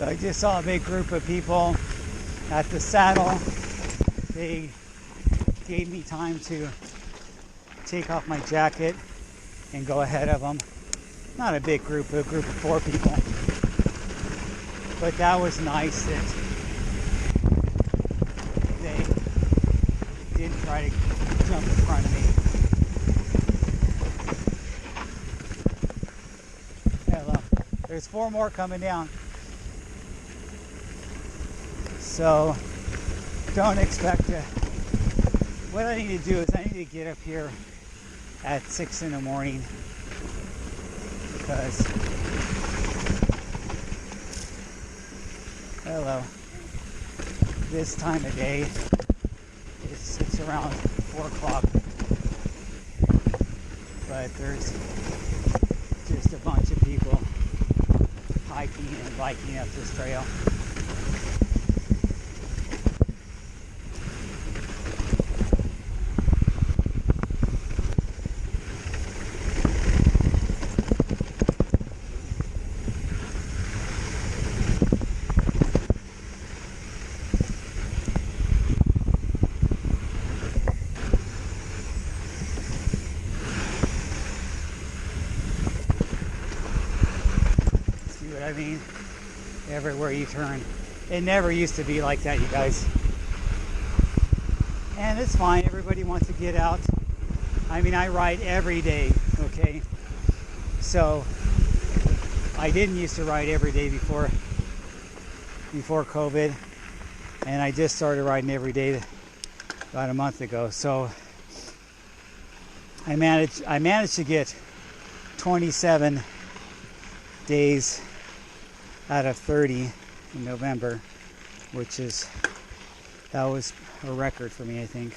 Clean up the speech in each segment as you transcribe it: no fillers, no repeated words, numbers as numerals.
So I just saw a big group of people at the saddle. They gave me time to take off my jacket and go ahead of them. Not a big group, but a group of 4 people. But that was nice that they didn't try to jump in front of me. Hello. There's 4 more coming down. So don't expect to. What I need to do is I need to get up here at 6 in the morning because this time of day it's around 4 o'clock, but there's just a bunch of people hiking and biking up this trail. I mean, everywhere you turn. It never used to be like that, you guys. And it's fine. Everybody wants to get out. I mean, I ride every day, okay? So, I didn't used to ride every day before COVID. And I just started riding every day about a month ago. So, I managed to get 27 days out of 30 in November, that was a record for me, I think.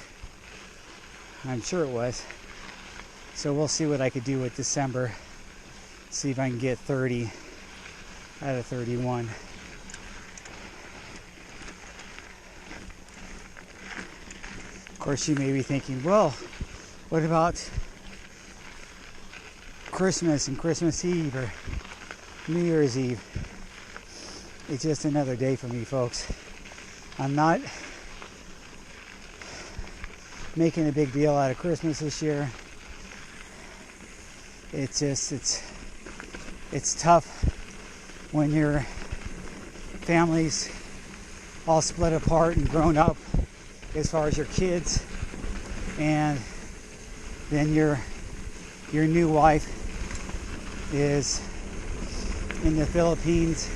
I'm sure it was. So we'll see what I could do with December. See if I can get 30 out of 31. Of course, you may be thinking, well, what about Christmas and Christmas Eve or New Year's Eve? It's just another day for me, folks. I'm not making a big deal out of Christmas this year. It's tough when your family's all split apart and grown up as far as your kids, and then your new wife is in the Philippines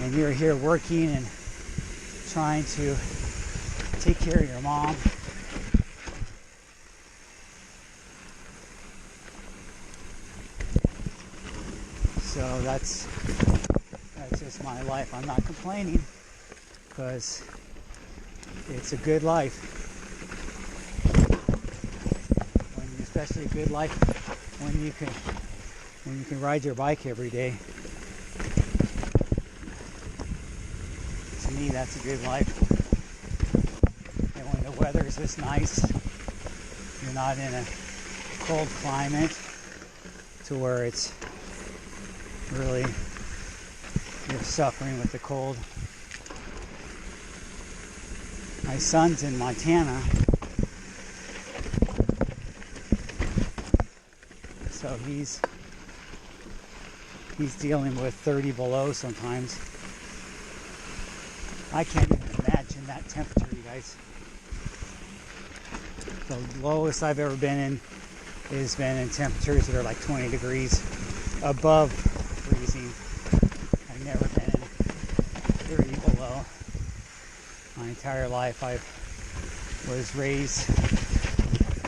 and you're here working and trying to take care of your mom. So that's just my life. I'm not complaining because it's a good life. Especially a good life when you can ride your bike every day. To me, that's a good life. And when the weather is this nice, you're not in a cold climate to where it's really, you're suffering with the cold. My son's in Montana, so he's dealing with 30 below sometimes. I can't even imagine that temperature, you guys. The lowest I've ever been in has been in temperatures that are like 20 degrees above freezing. I've never been in 30 below. My entire life I was raised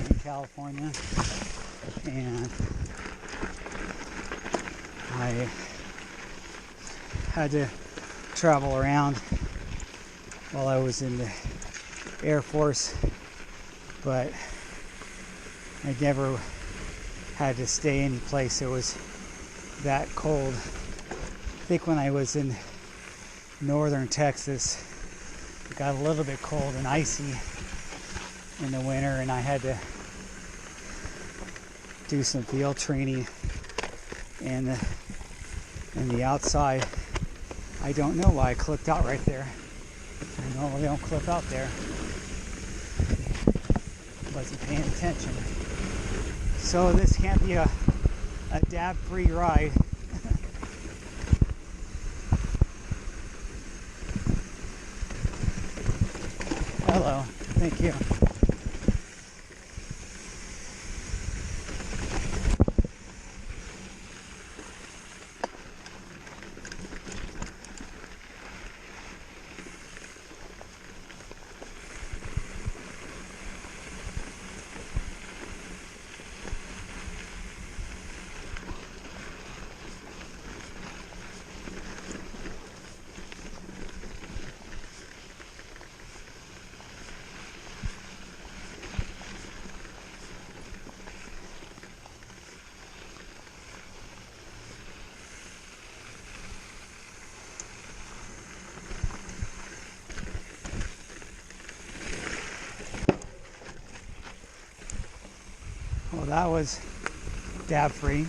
in California, and I had to travel around while I was in the Air Force, but I never had to stay any place that was that cold. I think when I was in northern Texas, it got a little bit cold and icy in the winter, and I had to do some field training in the outside I don't know why I clipped out right there. I normally don't clip out there. Wasn't paying attention. So this can't be a dab-free ride. Hello, thank you. Well, that was dab-free.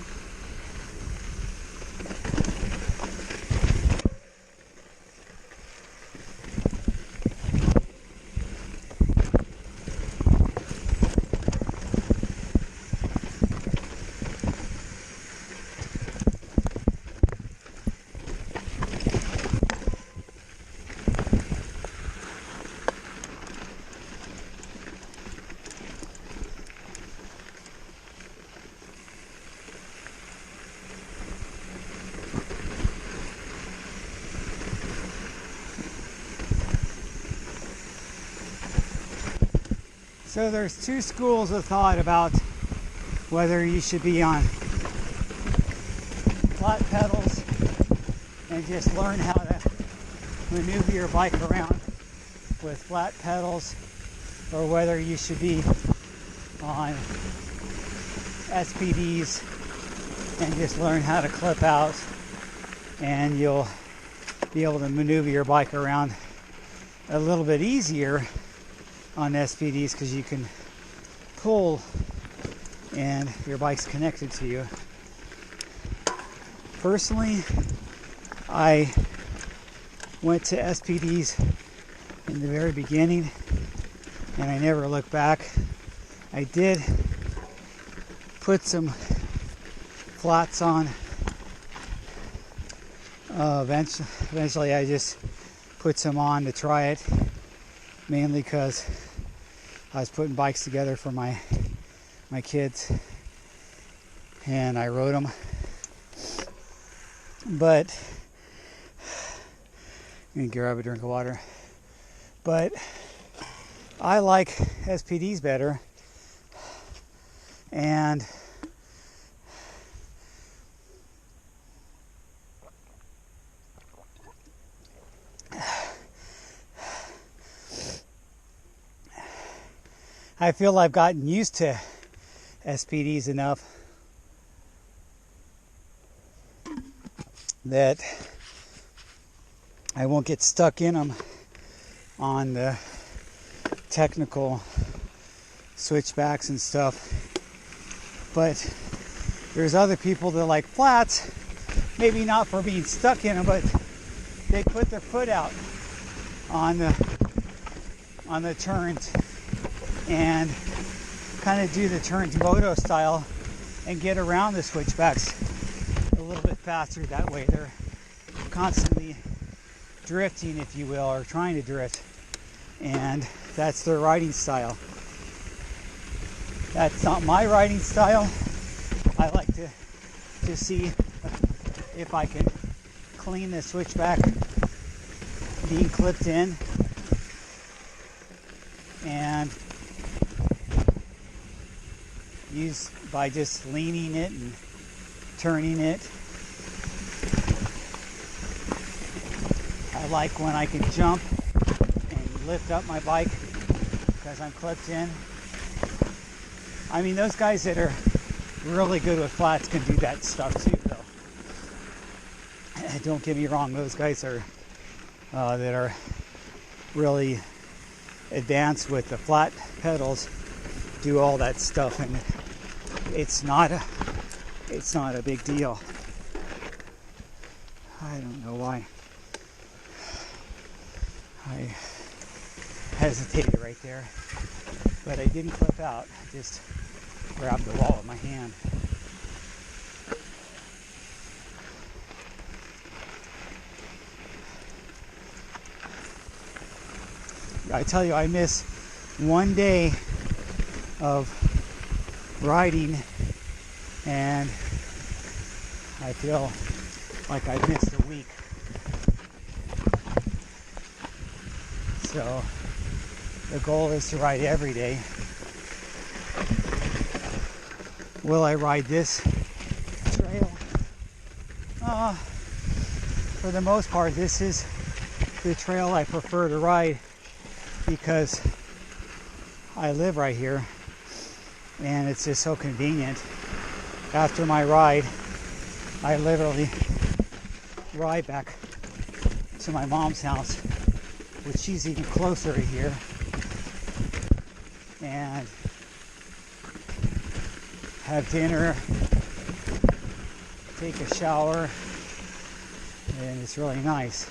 So there's two schools of thought about whether you should be on flat pedals and just learn how to maneuver your bike around with flat pedals, or whether you should be on SPDs and just learn how to clip out, and you'll be able to maneuver your bike around a little bit easier on SPDs because you can pull and your bike's connected to you. Personally, I went to SPDs in the very beginning and I never looked back. I did put some flats on. Eventually I just put some on to try it, mainly because I was putting bikes together for my kids and I rode them. But I'm gonna grab a drink of water. But I like SPDs better, and I feel I've gotten used to SPDs enough that I won't get stuck in them on the technical switchbacks and stuff. But there's other people that like flats, maybe not for being stuck in them, but they put their foot out on the turns and kind of do the turns moto style and get around the switchbacks a little bit faster. That way they're constantly drifting, if you will, or trying to drift, and that's their riding style. That's not my riding style. I like to see if I can clean the switchback being clipped in, and use by just leaning it and turning it. I like when I can jump and lift up my bike because I'm clipped in. I mean, those guys that are really good with flats can do that stuff too, though. Don't get me wrong, those guys are that are really advanced with the flat pedals do all that stuff, and it's not a big deal. I don't know why I hesitated right there, but I didn't clip out. I just grabbed the wall with my hand. I tell you, I miss one day of riding, and I feel like I've missed a week. So the goal is to ride every day. Will I ride this trail? For the most part, this is the trail I prefer to ride because I live right here and it's just so convenient. After my ride, I literally ride back to my mom's house, which she's even closer to here, and have dinner, take a shower, and it's really nice.